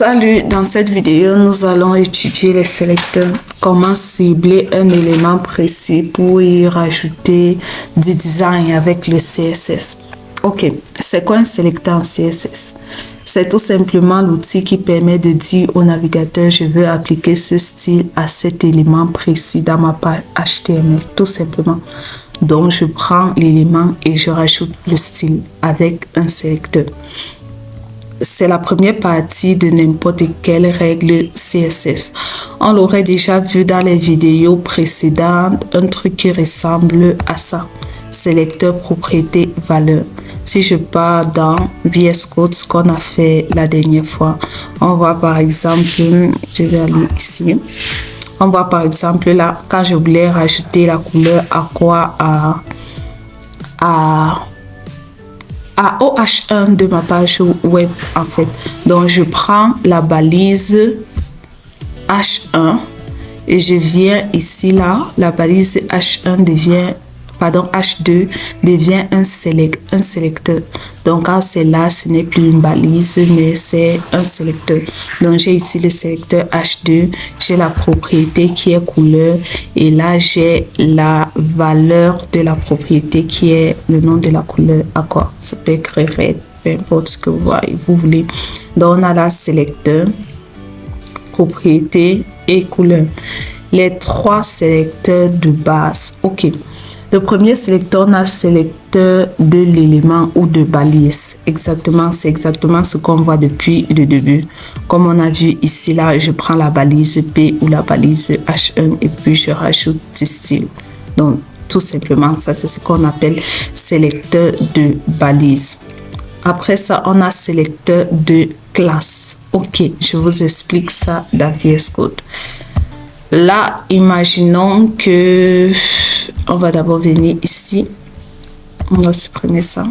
Salut, dans cette vidéo, nous allons étudier les sélecteurs. Comment cibler un élément précis pour y rajouter du design avec le CSS. Ok, c'est quoi un sélecteur en CSS? C'est tout simplement l'outil qui permet de dire au navigateur je veux appliquer ce style à cet élément précis dans ma page HTML, tout simplement. Donc, je prends l'élément et je rajoute le style avec un sélecteur. C'est la première partie de n'importe quelle règle CSS. On l'aurait déjà vu dans les vidéos précédentes, un truc qui ressemble à ça. Sélecteur, propriété, valeur. Si je pars dans VS Code, ce qu'on a fait la dernière fois, on voit par exemple, je vais aller ici. On voit par exemple là, quand je voulais rajouter la couleur aqua à OH1 de ma page web en fait. Donc je prends la balise H1 et je viens ici là, la balise H1 devient, pardon, H2 devient un sélecteur. Donc quand c'est là, ce n'est plus une balise mais c'est un sélecteur. Donc j'ai ici le sélecteur H2, j'ai la propriété qui est couleur et là j'ai la valeur de la propriété qui est le nom de la couleur aqua. Ça peut être red, peu importe ce que vous voulez. Donc on a la sélecteur, propriété et couleur. Les trois sélecteurs de base. Ok. Le premier sélecteur, on a sélecteur de l'élément ou de balise. Exactement, c'est exactement ce qu'on voit depuis le début. Comme on a vu ici, là, je prends la balise P ou la balise H1 et puis je rajoute du style. Donc, tout simplement, ça, c'est ce qu'on appelle sélecteur de balise. Après ça, on a sélecteur de classe. Ok, je vous explique ça dans VS Code. Là, imaginons que on va d'abord venir ici. On va supprimer ça.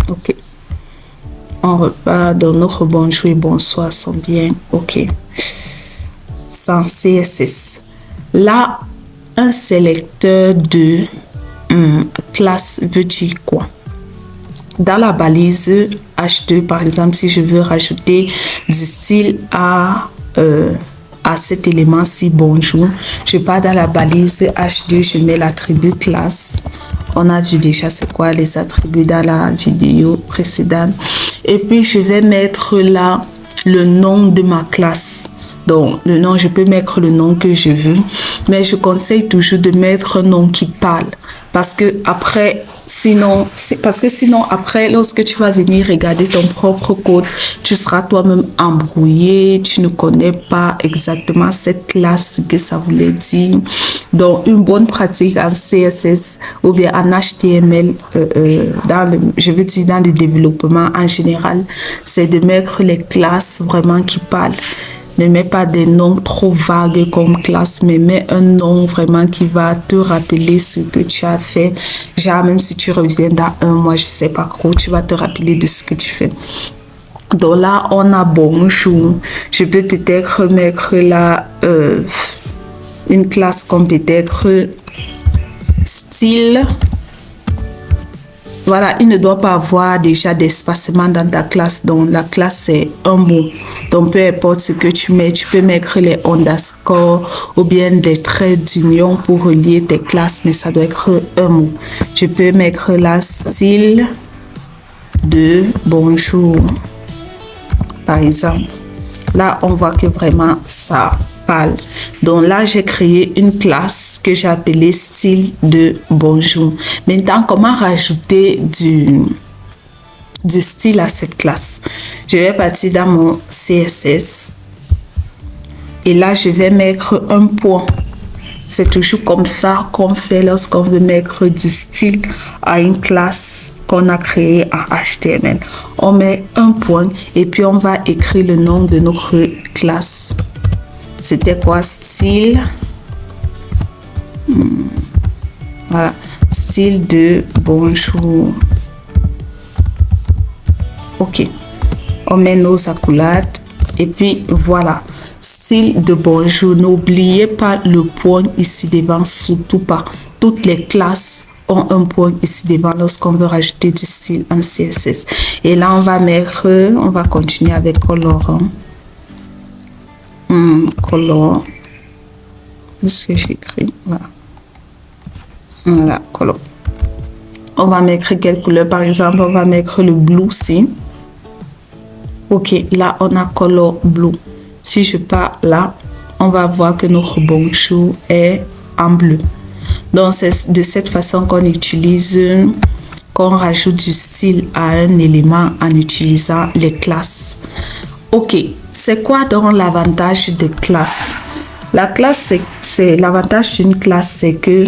Ok. On repart dans notre bonjour et bonsoir sont bien. Ok. Sans CSS. Là, un sélecteur de classe veut dire quoi? Dans la balise H2, par exemple, si je veux rajouter du style à cet élément-ci, bonjour, je pars dans la balise H2, je mets l'attribut classe. On a vu déjà c'est quoi les attributs dans la vidéo précédente. Et puis, je vais mettre là le nom de ma classe. Donc, le nom, je peux mettre le nom que je veux. Mais je conseille toujours de mettre un nom qui parle. Parce que sinon, après, lorsque tu vas venir regarder ton propre code, tu seras toi-même embrouillé, tu ne connais pas exactement cette classe, ce que ça voulait dire. Donc, une bonne pratique en CSS ou bien en HTML, je veux dire dans le développement en général, c'est de mettre les classes vraiment qui parlent. Ne mets pas des noms trop vagues comme classe, mais mets un nom vraiment qui va te rappeler ce que tu as fait. Genre, même si tu reviens dans un mois, je sais pas trop, tu vas te rappeler de ce que tu fais. Donc là, on a bonjour. Je peux peut-être mettre là une classe comme peut-être style. Voilà, il ne doit pas avoir déjà d'espacement dans ta classe. Donc, la classe, c'est un mot. Donc, peu importe ce que tu mets, tu peux mettre les underscores ou bien des traits d'union pour relier tes classes, mais ça doit être un mot. Je peux mettre la style de bonjour, par exemple. Là, on voit que vraiment ça parle. Donc là, j'ai créé une classe que j'ai appelée style de bonjour. Maintenant, comment rajouter du style à cette classe? Je vais partir dans mon CSS et là, je vais mettre un point. C'est toujours comme ça qu'on fait lorsqu'on veut mettre du style à une classe qu'on a créée en HTML. On met un point et puis on va écrire le nom de notre classe. C'était quoi? Style. Voilà. Style de bonjour. Ok. On met nos accolades. Et puis voilà. Style de bonjour. N'oubliez pas le point ici devant. Surtout pas. Toutes les classes ont un point ici devant lorsqu'on veut rajouter du style en CSS. Et là, on va continuer avec colorant. Color. Qu'est-ce que j'écris? Voilà. Voilà, color. On va mettre quelle couleur? Par exemple, on va mettre le blue ici. Ok, là, on a color blue. Si je pars là, on va voir que notre bonjour est en bleu. Donc, c'est de cette façon qu'on utilise, qu'on rajoute du style à un élément en utilisant les classes. Ok, c'est quoi donc l'avantage des classes? La classe, c'est l'avantage d'une classe, c'est que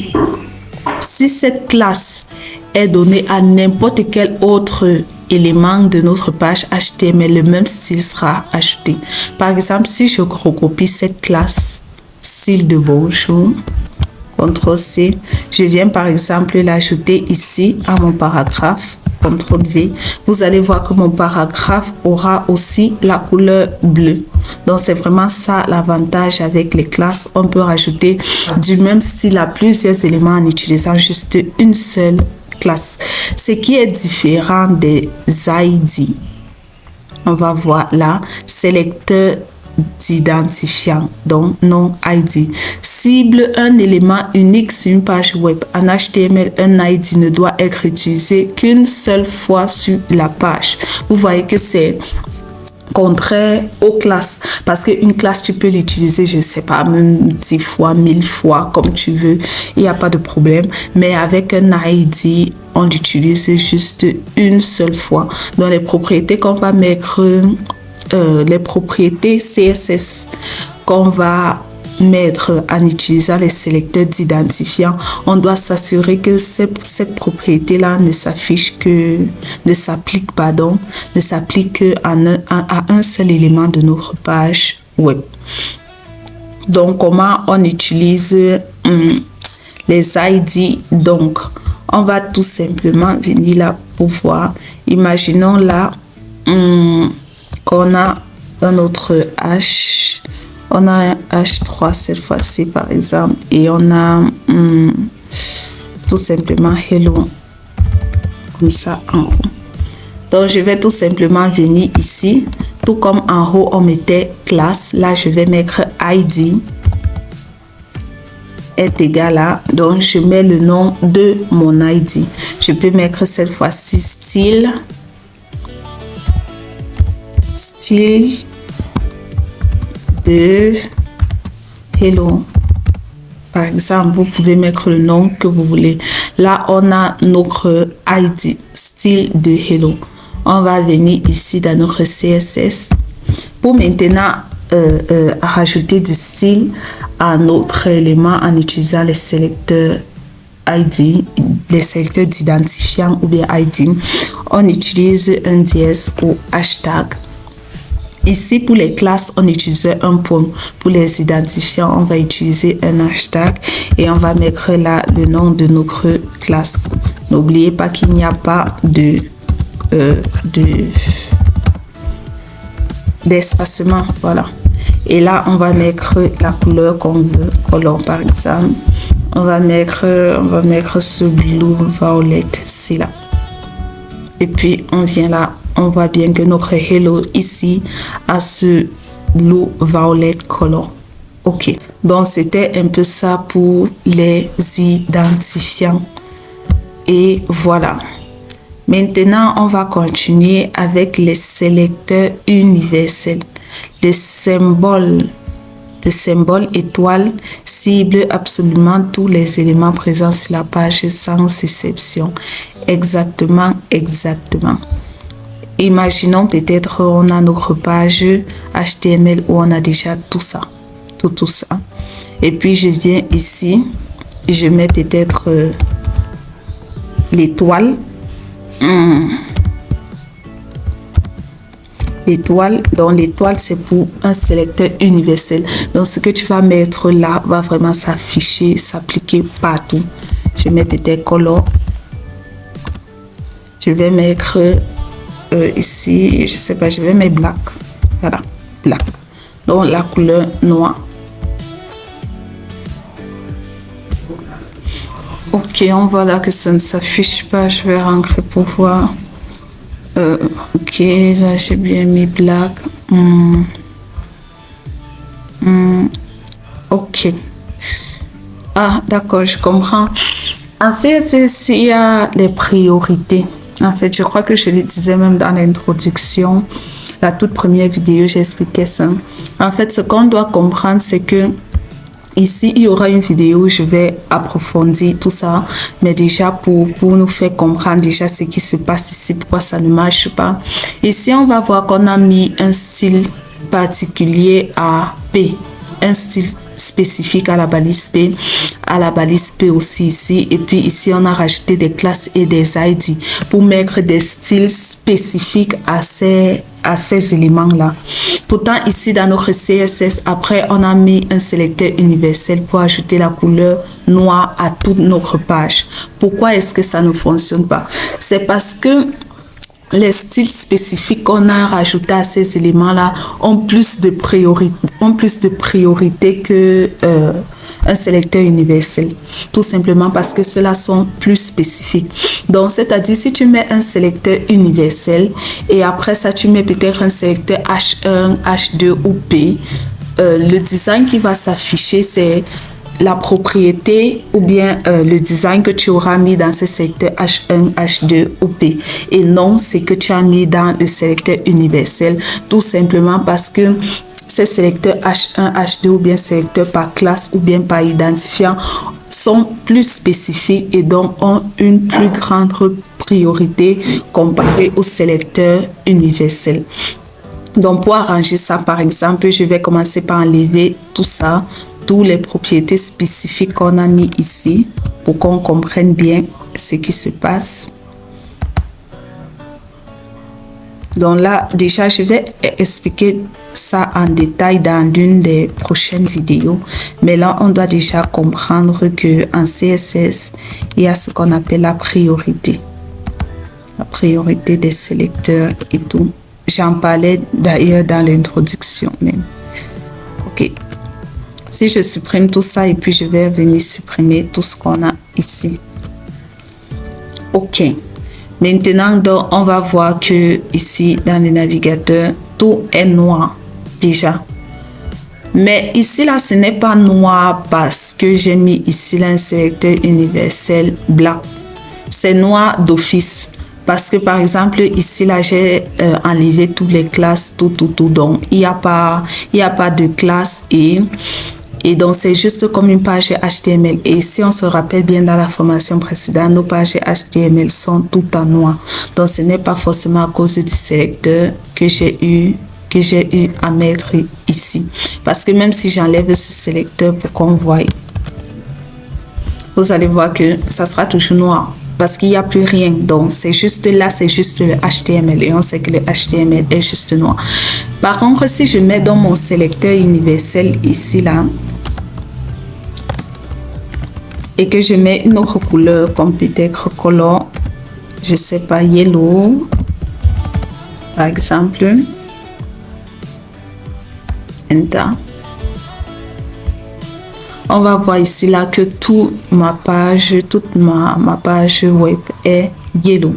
si cette classe est donnée à n'importe quel autre élément de notre page HTML, le même style sera ajouté. Par exemple, si je recopie cette classe, style de bonjour, CTRL-C, je viens par exemple l'ajouter ici à mon paragraphe, CTRL-V, vous allez voir que mon paragraphe aura aussi la couleur bleue. Donc, c'est vraiment ça l'avantage avec les classes. On peut rajouter du même style à plusieurs éléments en utilisant juste une seule classe. Ce qui est différent des ID. On va voir là, sélecteur d'identifiant, donc non ID. Cible un élément unique sur une page web. En HTML, un ID ne doit être utilisé qu'une seule fois sur la page. Vous voyez que c'est contraire aux classes, parce qu'une classe tu peux l'utiliser, je ne sais pas, même 10 fois, 1000 fois comme tu veux, il n'y a pas de problème, mais avec un ID on l'utilise juste une seule fois. Dans les propriétés qu'on va mettre, les propriétés CSS qu'on va mettre en utilisant les sélecteurs d'identifiants, on doit s'assurer que cette propriété-là ne s'applique à un seul élément de notre page web. Donc, comment on utilise les ID? Donc, on va tout simplement venir là pour voir. Imaginons là qu'on a un autre H. On a un H3 cette fois-ci, par exemple, et on a tout simplement hello, comme ça en haut. Donc, je vais tout simplement venir ici, tout comme en haut, on mettait classe. Là, je vais mettre ID est égal à, donc je mets le nom de mon ID. Je peux mettre cette fois-ci style de hello. Par exemple, vous pouvez mettre le nom que vous voulez. Là, on a notre ID, style de hello. On va venir ici dans notre CSS pour maintenant rajouter du style à notre élément en utilisant les sélecteurs ID, les sélecteurs d'identifiant ou bien ID. On utilise un dièse ou hashtag. Ici, pour les classes, on utilisait un point. Pour les identifiants, on va utiliser un hashtag et on va mettre là le nom de notre classe. N'oubliez pas qu'il n'y a pas d'espacement. Voilà. Et là, on va mettre la couleur qu'on veut. Color, par exemple. On va mettre ce blue violet, c'est là. Et puis, on vient là. On voit bien que notre hello ici a ce blue violet color. Ok. Donc, c'était un peu ça pour les identifiants. Et voilà. Maintenant, on va continuer avec les sélecteurs universels. Le symbole étoile cible absolument tous les éléments présents sur la page sans exception. Exactement. Imaginons peut-être on a notre page HTML où on a déjà tout ça. Tout ça. Et puis je viens ici, je mets peut-être l'étoile. L'étoile, donc l'étoile c'est pour un sélecteur universel. Donc ce que tu vas mettre là va vraiment s'afficher, s'appliquer partout. Je mets peut-être color. Je vais mettre ici, je sais pas, je vais mettre black. Voilà, black. Donc la couleur noire. Ok, on voit là que ça ne s'affiche pas. Je vais rentrer pour voir. Ok, là j'ai bien mis black. Ok. Ah, d'accord, je comprends. En CSS, il y a les priorités. En fait, je crois que je le disais même dans l'introduction. La toute première vidéo, j'expliquais ça. En fait, ce qu'on doit comprendre, c'est que ici, il y aura une vidéo où je vais approfondir tout ça. Mais déjà, pour nous faire comprendre déjà ce qui se passe ici, pourquoi ça ne marche pas. Ici, on va voir qu'on a mis un style particulier à P. Un style spécifique à la balise P, à la balise P aussi ici. Et puis ici, on a rajouté des classes et des ID pour mettre des styles spécifiques à ces éléments-là. Pourtant, ici, dans notre CSS, après, on a mis un sélecteur universel pour ajouter la couleur noire à toute notre page. Pourquoi est-ce que ça ne fonctionne pas? C'est parce que les styles spécifiques qu'on a rajoutés à ces éléments-là ont plus de priorité que un sélecteur universel. Tout simplement parce que ceux-là sont plus spécifiques. Donc, c'est-à-dire, si tu mets un sélecteur universel et après ça, tu mets peut-être un sélecteur H1, H2 ou P, le design qui va s'afficher, c'est la propriété ou bien le design que tu auras mis dans ce sélecteur H1, H2 ou P et non ce que tu as mis dans le sélecteur universel, tout simplement parce que ces sélecteurs H1, H2 ou bien sélecteurs par classe ou bien par identifiant sont plus spécifiques et donc ont une plus grande priorité comparé au sélecteur universel. Donc pour arranger ça, par exemple, je vais commencer par enlever tout ça, toutes les propriétés spécifiques qu'on a mis ici pour qu'on comprenne bien ce qui se passe. Donc là, déjà, je vais expliquer ça en détail dans l'une des prochaines vidéos. Mais là, on doit déjà comprendre qu'en CSS, il y a ce qu'on appelle la priorité. La priorité des sélecteurs et tout. J'en parlais d'ailleurs dans l'introduction même. Ok. Si je supprime tout ça et puis je vais venir supprimer tout ce qu'on a ici. Ok. Maintenant, donc, on va voir que ici, dans le navigateur, tout est noir déjà. Mais ici, là, ce n'est pas noir parce que j'ai mis ici là, un sélecteur universel blanc. C'est noir d'office. Parce que, par exemple, ici, là, j'ai enlevé toutes les classes, tout. Donc, il n'y a pas de classe et donc, c'est juste comme une page HTML. Et si on se rappelle bien dans la formation précédente, nos pages HTML sont toutes en noir. Donc, ce n'est pas forcément à cause du sélecteur que j'ai eu à mettre ici. Parce que même si j'enlève ce sélecteur pour qu'on voie, vous allez voir que ça sera toujours noir. Parce qu'il n'y a plus rien. Donc, c'est juste là, c'est juste le HTML. Et on sait que le HTML est juste noir. Par contre, si je mets dans mon sélecteur universel ici, là, et que je mets une autre couleur, comme peut-être color, je sais pas, yellow, par exemple, enter. On va voir ici là que toute ma page web est yellow.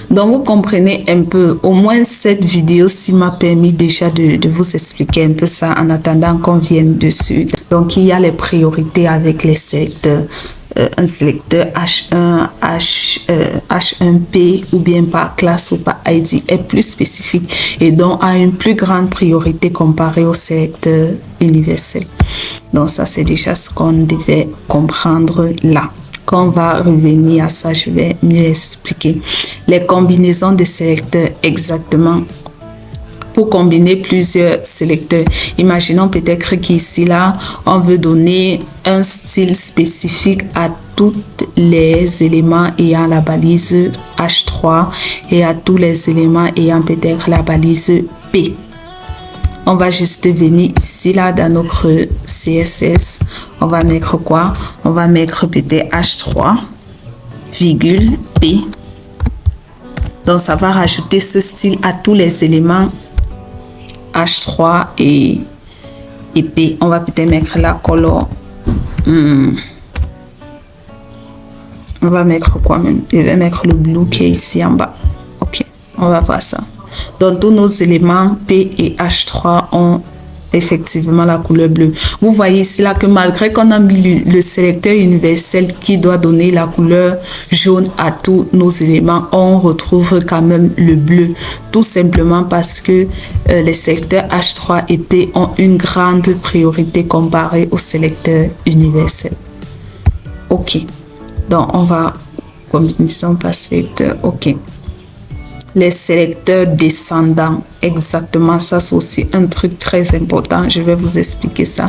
Donc vous comprenez un peu, au moins cette vidéo-ci m'a permis déjà de vous expliquer un peu ça en attendant qu'on vienne dessus. Donc il y a les priorités avec les sélecteurs. Un sélecteur H1, H1P ou bien par classe ou par ID est plus spécifique et donc a une plus grande priorité comparée au sélecteur universel. Donc ça c'est déjà ce qu'on devait comprendre là. Quand on va revenir à ça, je vais mieux expliquer les combinaisons de sélecteurs exactement. Pour combiner plusieurs sélecteurs. Imaginons peut-être qu'ici, là, on veut donner un style spécifique à tous les éléments ayant la balise H3 et à tous les éléments ayant peut-être la balise P. On va juste venir ici, là, dans notre CSS. On va mettre quoi? On va mettre peut-être H3, virgule, P. Donc, ça va rajouter ce style à tous les éléments H3 et P. On va peut-être mettre la color On va mettre quoi même? Je vais mettre le blue qui est ici en bas. Ok, on va voir ça. Donc, tous nos éléments P et H3 ont effectivement la couleur bleue. Vous voyez ici là que malgré qu'on a mis le sélecteur universel qui doit donner la couleur jaune à tous nos éléments, on retrouve quand même le bleu. Tout simplement parce que les sélecteurs H3 et P ont une grande priorité comparée au sélecteur universel. Ok. Donc, on va combinaison par sélecteur. Ok. Les sélecteurs descendants, exactement, ça c'est aussi un truc très important. Je vais vous expliquer ça.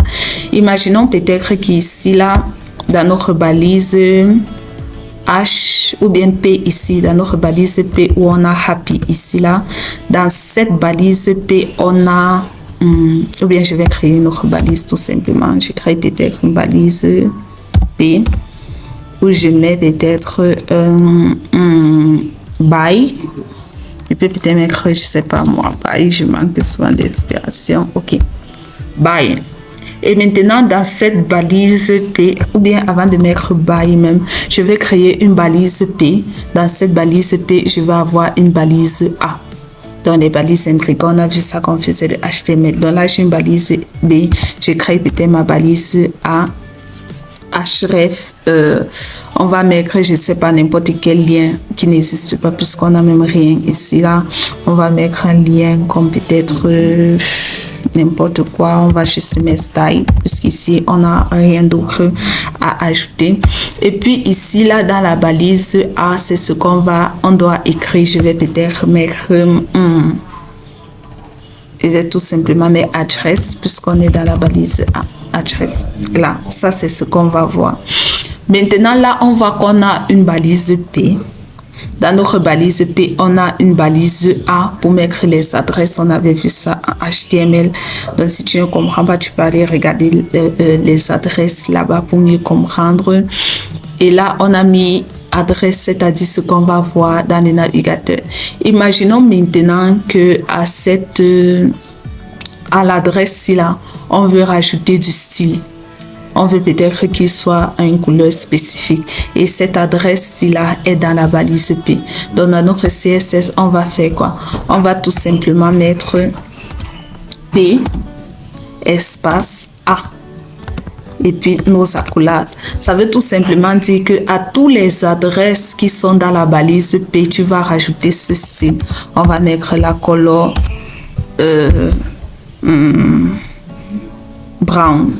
Imaginons peut-être qu'ici, là, dans notre balise H ou bien P ici, dans notre balise P où on a happy ici, là, dans cette balise P, on a, ou bien je vais créer une autre balise tout simplement. Je crée peut-être une balise P où je mets peut-être by. Je peux peut-être mettre, je sais pas moi, by, je manque souvent d'inspiration. Ok, by. Et maintenant, dans cette balise P, ou bien avant de mettre by même, je vais créer une balise P. Dans cette balise P, je vais avoir une balise A. Dans les balises imbriquées, on a vu ça qu'on faisait de HTML. Donc là, j'ai une balise B. Je crée peut-être ma balise A. Href, on va mettre, je ne sais pas, n'importe quel lien qui n'existe pas puisqu'on n'a même rien ici là. On va mettre un lien comme peut-être n'importe quoi. On va juste mettre style puisqu'ici on n'a rien d'autre à ajouter. Et puis ici là dans la balise A, c'est ce on doit écrire. Je vais peut-être mettre je vais tout simplement mettre adresse puisqu'on est dans la balise A. Adresse. Là, ça c'est ce qu'on va voir. Maintenant, là, on voit qu'on a une balise P. Dans notre balise P, on a une balise A pour mettre les adresses. On avait vu ça en HTML. Donc, si tu ne comprends pas, tu peux aller regarder les adresses là-bas pour mieux comprendre. Et là, on a mis adresse, c'est-à-dire ce qu'on va voir dans le navigateur. Imaginons maintenant que à l'adresse là, on veut rajouter du style. On veut peut-être qu'il soit à une couleur spécifique. Et cette adresse là est dans la balise P. Donc dans notre CSS, on va faire quoi? On va tout simplement mettre P espace A. Et puis nos accolades. Ça veut tout simplement dire que à tous les adresses qui sont dans la balise P, tu vas rajouter ce style. On va mettre la couleur brown.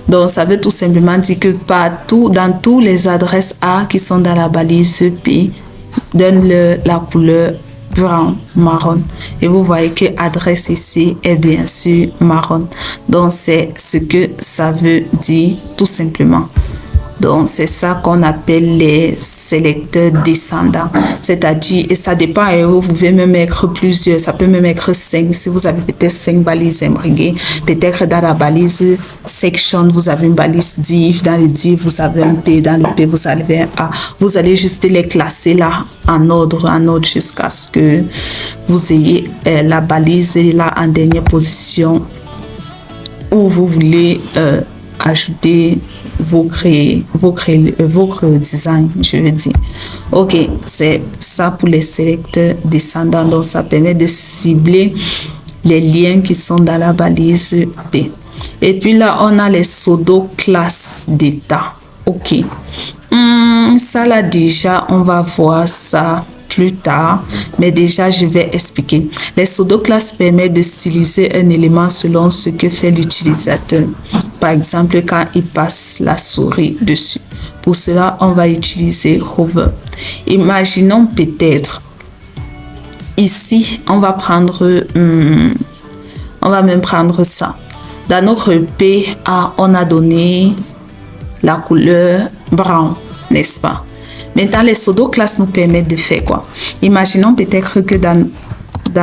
Donc ça veut tout simplement dire que partout dans toutes les adresses A qui sont dans la balise P, donne la couleur brown, marron. Et vous voyez que adresse ici est bien sûr marron. Donc c'est ce que ça veut dire tout simplement. Donc, c'est ça qu'on appelle les sélecteurs descendants. C'est-à-dire, et ça dépend, et vous pouvez même mettre plusieurs, ça peut même être 5. Si vous avez peut-être 5 balises imbriquées, peut-être dans la balise section, vous avez une balise div, dans le div, vous avez un P, dans le P, vous avez un A. Vous allez juste les classer là, en ordre, jusqu'à ce que vous ayez la balise là en dernière position où vous voulez ajouter votre design, je veux dire. Ok, c'est ça pour les sélecteurs descendants. Donc, ça permet de cibler les liens qui sont dans la balise P. Et puis là, on a les pseudo classes d'état. Ok. Ça là, déjà, on va voir ça plus tard, mais déjà je vais expliquer. Les pseudo-classes permettent de styliser un élément selon ce que fait l'utilisateur. Par exemple, quand il passe la souris dessus. Pour cela, on va utiliser hover. Imaginons peut-être ici, on va même prendre ça. Dans notre PA, on a donné la couleur brown, n'est-ce pas? Maintenant, les pseudo-classes nous permettent de faire quoi? Imaginons peut-être que dans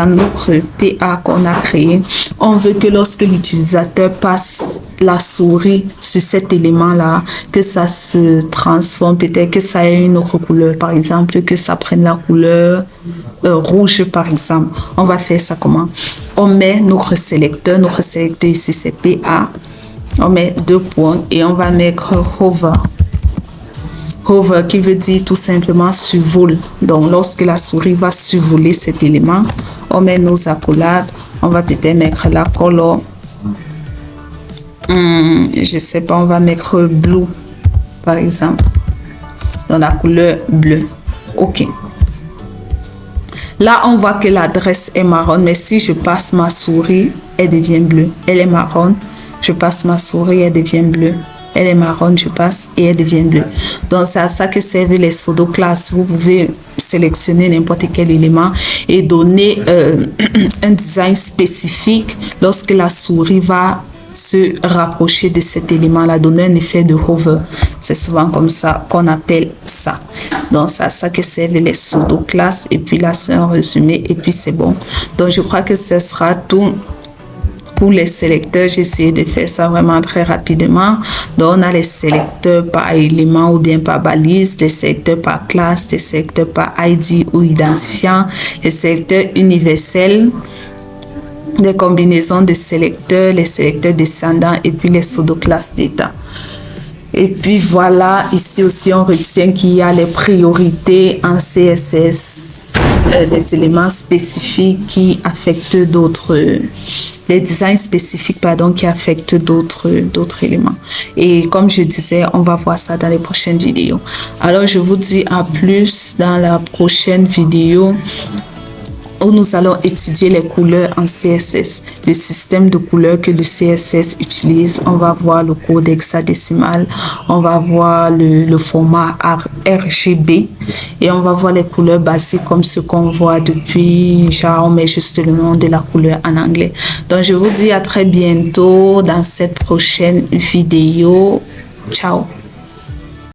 notre PA qu'on a créé, on veut que lorsque l'utilisateur passe la souris sur cet élément-là, que ça se transforme, peut-être que ça ait une autre couleur. Par exemple, que ça prenne la couleur rouge, par exemple. On va faire ça comment? On met notre sélecteur ici, c'est PA. On met 2 points et on va mettre hover. Hover qui veut dire tout simplement survole. Donc, lorsque la souris va survoler cet élément, on met nos accolades. On va peut-être mettre la color. Je sais pas, on va mettre blue, par exemple. Dans la couleur bleue. OK. Là, on voit que l'adresse est marron, mais si je passe ma souris, elle devient bleue. Elle est marron, je passe ma souris, elle devient bleue. Elle est marron, je passe et elle devient bleue. Donc, c'est à ça que servent les pseudo-classes. Vous pouvez sélectionner n'importe quel élément et donner un design spécifique lorsque la souris va se rapprocher de cet élément-là, donner un effet de hover. C'est souvent comme ça qu'on appelle ça. Donc, c'est à ça que servent les pseudo-classes. Et puis là, c'est un résumé et puis c'est bon. Donc, je crois que ce sera tout pour les sélecteurs. J'ai essayé de faire ça vraiment très rapidement. Donc, on a les sélecteurs par élément ou bien par balise, les sélecteurs par classe, les sélecteurs par ID ou identifiant, les sélecteurs universels, des combinaisons de sélecteurs, les sélecteurs descendants et puis les pseudo-classes d'état. Et puis voilà, ici aussi on retient qu'il y a les priorités en CSS, des éléments spécifiques qui affectent d'autres, des designs spécifiques pardon, qui affectent d'autres éléments. Et comme je disais, on va voir ça dans les prochaines vidéos. Alors je vous dis à plus dans la prochaine vidéo, où nous allons étudier les couleurs en CSS, le système de couleurs que le CSS utilise. On va voir le code hexadécimal, on va voir le format RGB et on va voir les couleurs basiques comme ce qu'on voit depuis, genre on met juste le nom de la couleur en anglais. Donc je vous dis à très bientôt dans cette prochaine vidéo. Ciao!